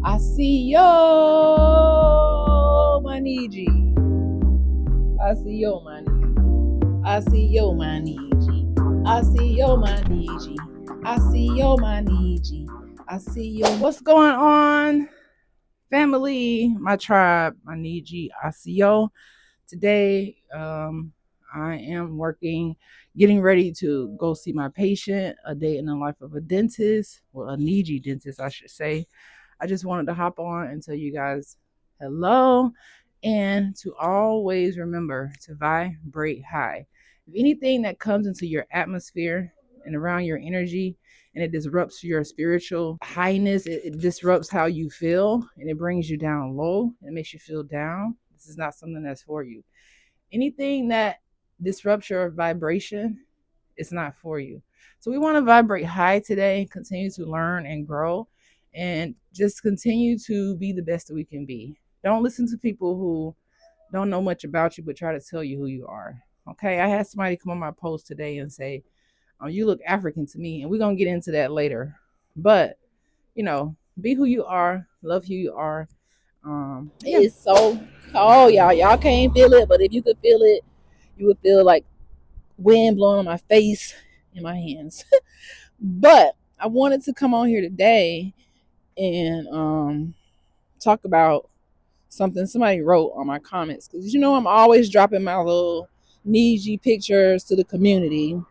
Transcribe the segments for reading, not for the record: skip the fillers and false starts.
I see yo, my Niiji. I see yo, my Niiji. I see yo, my Niiji. I see yo, my Niiji. I see yo, my Niiji. I see yo. What's going on, family? My tribe, my Niiji. I see yo. Today, I am getting ready to go see my patient. A day in the life of a dentist, well, a Niiji dentist, I should say. I just wanted to hop on and tell you guys hello and to always remember to vibrate high. If anything that comes into your atmosphere and around your energy and it disrupts your spiritual highness, it disrupts how you feel and it brings you down low, it makes you feel down. This is not something that's for you. Anything that disrupts your vibration, it's not for you. So we want to vibrate high today, continue to learn and grow, and just continue to be the best that we can be. Don't listen to people who don't know much about you but try to tell you who you are. Okay, I had somebody come on my post today and say, "Oh, you look African to me," and we're gonna get into that later. But be who you are, love who you are. It's so cold, y'all. Y'all can't feel it, but if you could feel it, you would feel like wind blowing on my face and my hands. But I wanted to come on here today and talk about something somebody wrote on my comments, because I'm always dropping my little Niiji pictures to the community,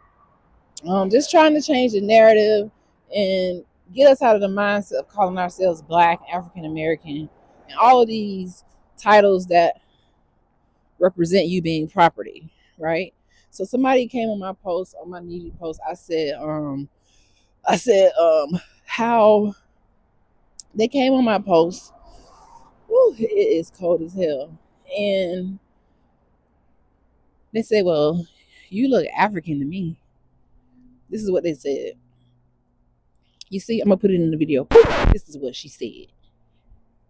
just trying to change the narrative and get us out of the mindset of calling ourselves Black, African American, and all of these titles that represent you being property, right? So somebody came on my post, on my Niiji post. I said how they came on my post. Woo, it is cold as hell. And they said, "Well, you look African to me." This is what they said. You see, I'm gonna put it in the video. This is what she said.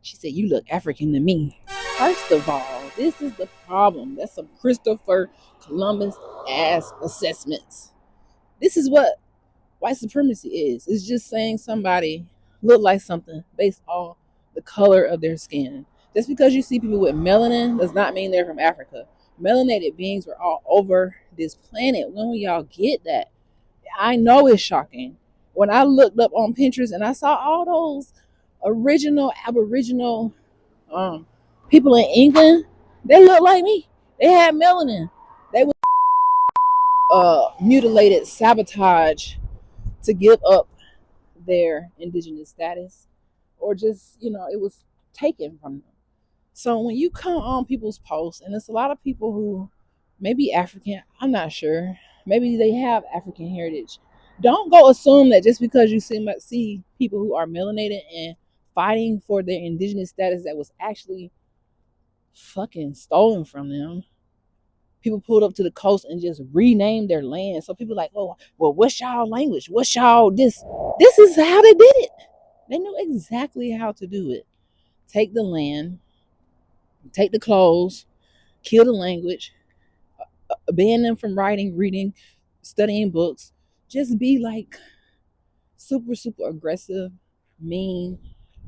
She said, "You look African to me." First of all, this is the problem. That's some Christopher Columbus ass assessments. This is what white supremacy is. It's just saying somebody look like something based on the color of their skin. Just because you see people with melanin does not mean they're from Africa. Melanated beings were all over this planet. When will y'all get that? I know it's shocking. When I looked up on Pinterest and I saw all those original Aboriginal people in England, they look like me. They had melanin. They were mutilated, sabotage to give up their indigenous status, or just it was taken from them. So when you come on people's posts, and it's a lot of people who may be African, I'm not sure, maybe they have African heritage, don't go assume that just because you see people who are melanated and fighting for their indigenous status that was actually fucking stolen from them. People pulled up to the coast and just renamed their land. So people like, oh, well, what's y'all language? What's y'all this? This is how they did it. They knew exactly how to do it. Take the land, take the clothes, kill the language, ban them from writing, reading, studying books. Just be like super, super aggressive, mean,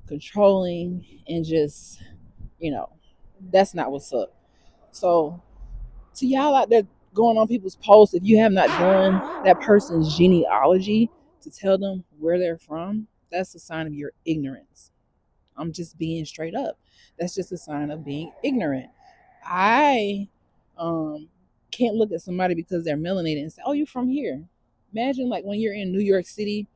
controlling, and just, that's not what's up. So to y'all out there going on people's posts, if you have not done that person's genealogy to tell them where they're from, that's a sign of your ignorance. I'm just being straight up. That's just a sign of being ignorant. I can't look at somebody because they're melanated and say, "Oh, you're from here." Imagine like when you're in New York City,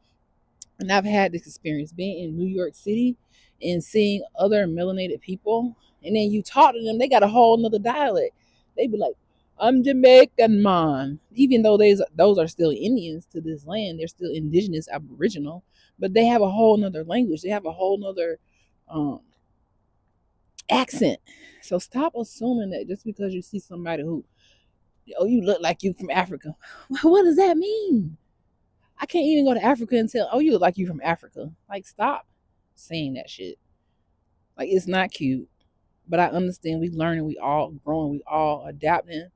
and I've had this experience being in New York City and seeing other melanated people, and then you talk to them, they got a whole nother dialect. They be like, "I'm Jamaican, man," even though those are still Indians to this land. They're still indigenous, Aboriginal, but they have a whole nother language. They have a whole nother um, accent. So stop assuming that just because you see somebody who, "Oh, you look like you from Africa." What does that mean? I can't even go to Africa and tell, "Oh, you look like you from Africa." Like, stop saying that shit. Like, it's not cute. But I understand we learning, we all growing, we all adapting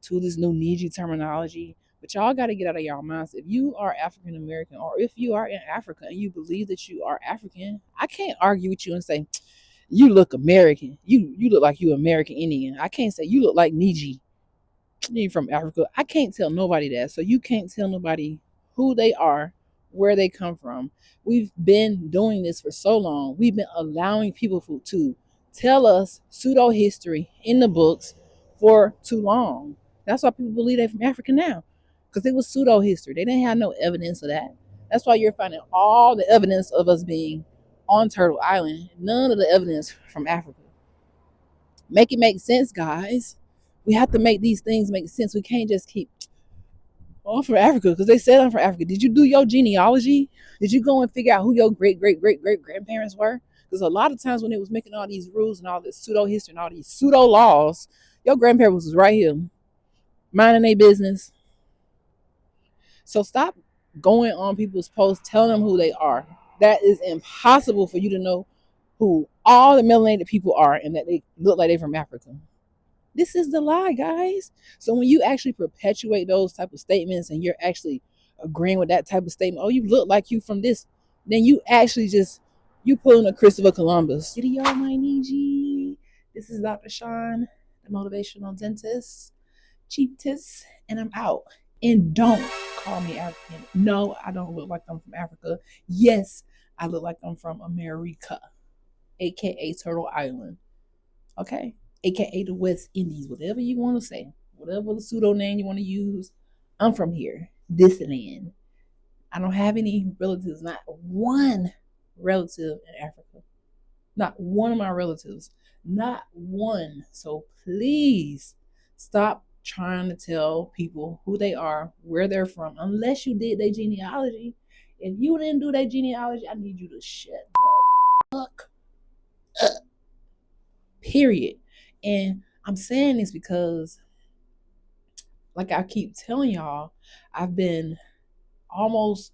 to this new Niiji terminology. But y'all got to get out of y'all minds. If you are African American, or if you are in Africa and you believe that you are African, I can't argue with you and say you look American. You look like you American Indian. I can't say you look like Niiji. You from Africa. I can't tell nobody that. So you can't tell nobody who they are, where they come from. We've been doing this for so long. We've been allowing people to tell us pseudo history in the books for too long. That's why people believe they're from Africa now, because it was pseudo history. They didn't have no evidence of that. That's why you're finding all the evidence of us being on Turtle Island. None of the evidence from Africa. Make it make sense, guys. We have to make these things make sense. We can't just keep, oh, I'm from Africa because they said I'm from Africa. Did you do your genealogy? Did you go and figure out who your great great great great grandparents were? Because a lot of times when it was making all these rules and all this pseudo history and all these pseudo laws, your grandparents was right here minding their business. So stop going on people's posts telling them who they are. That is impossible for you to know who all the melanated people are and that they look like they're from Africa. This is the lie, guys. So when you actually perpetuate those type of statements and you're actually agreeing with that type of statement, oh, you look like you from this, then you actually just, you pulling a Christopher Columbus. Video, my Niiji. This is Dr. Sean, the motivational dentist, cheetahs, and I'm out. And don't call me African. No, I don't look like I'm from Africa. Yes, I look like I'm from America, aka Turtle Island. Okay? AKA the West Indies, whatever you want to say, whatever the pseudo name you want to use. I'm from here, this land. I don't have any relatives, not one relative in Africa. Not one of my relatives, not one. So please stop trying to tell people who they are, where they're from, unless you did their genealogy. If you didn't do their genealogy, I need you to shut the fuck up. Period. And I'm saying this because, like I keep telling y'all, I've been almost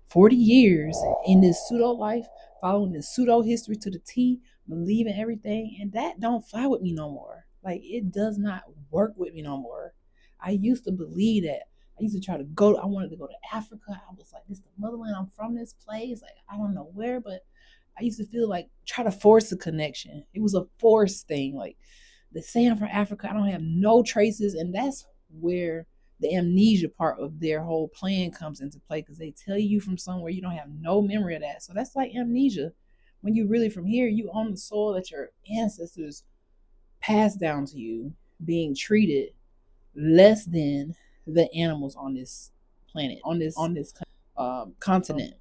40 years in this pseudo life, following this pseudo history to the T, believing everything, and that don't fly with me no more. Like, it does not work with me no more. I used to believe that. I used to try to go, I wanted to go to Africa. I was like, this is the motherland, I'm from this place. Like, I don't know where, but I used to feel like, try to force a connection. It was a forced thing. Like, they say I'm from Africa, I don't have no traces, and that's where the amnesia part of their whole plan comes into play, because they tell you from somewhere you don't have no memory of that. So that's like amnesia. When you really from here, you own the soil that your ancestors passed down to you, being treated less than the animals on this planet, on this continent.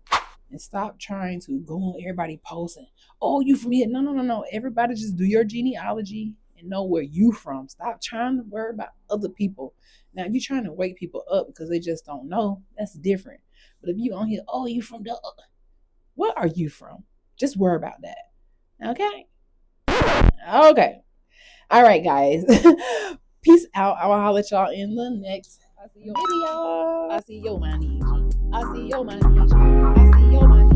And stop trying to go on everybody posting, oh, you from here. No, no, no, no. Everybody just do your genealogy and know where you from. Stop trying to worry about other people. Now, if you're trying to wake people up because they just don't know, that's different. But if you on here, oh, you from the, where are you from? Just worry about that. Okay? Okay. All right, guys. Peace out. I will holler at y'all in the next video. I see your man. I see your man. I see your man.